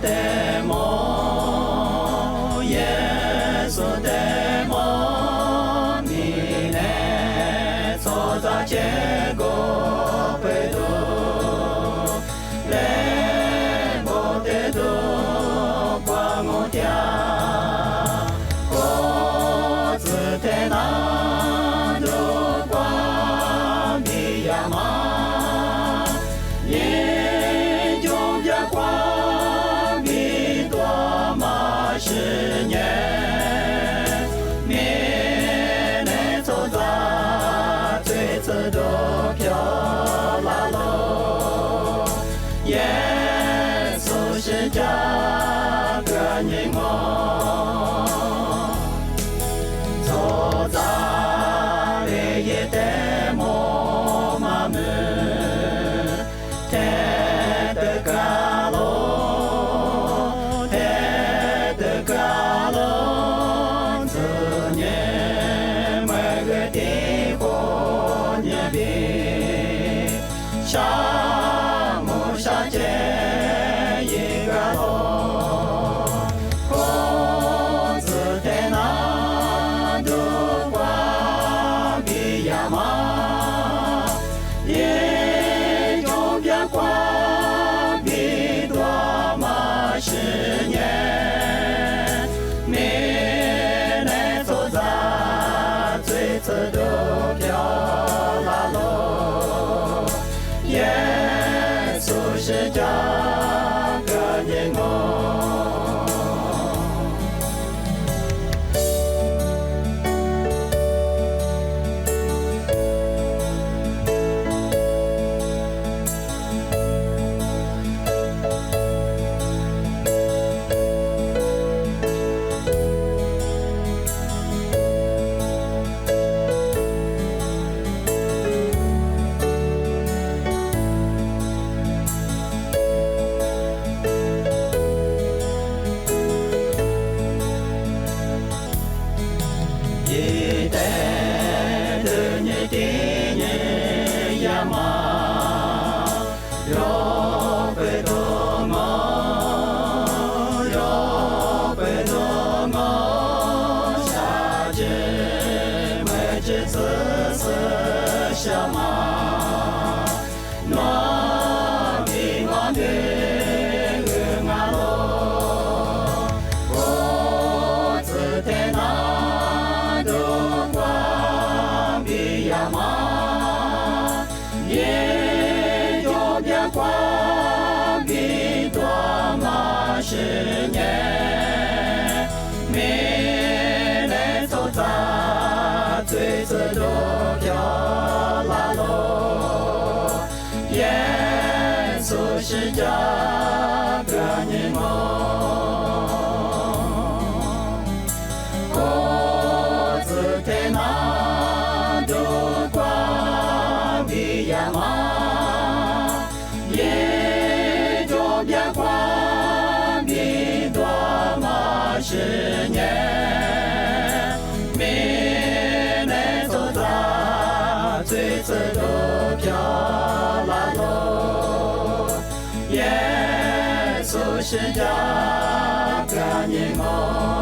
的梦，耶稣的梦，你呢？走在结果被读，来我的读，光我家，我自的那读光比亚玛。10年，面内走在最次都飘拉路，耶稣是家个你我，走在烈夜的莫马木，天的高楼。沙漠沙界一个路，孔子的那读光比亚玛，也就变光比多玛10年，没能走在最次都飘拉路。耶稣是家个你我。一代的你的你呀嘛，要被多我，要被多我，下至每只自私什么，我比我的更阿罗，我自天哪。也就变光比多玛10年，没能走在最次都飘拉路，耶稣是家个你我，我自天哪都光比亚玛，也就变光比多玛10年，没能走在最次都飘拉路，耶稣是家个你我。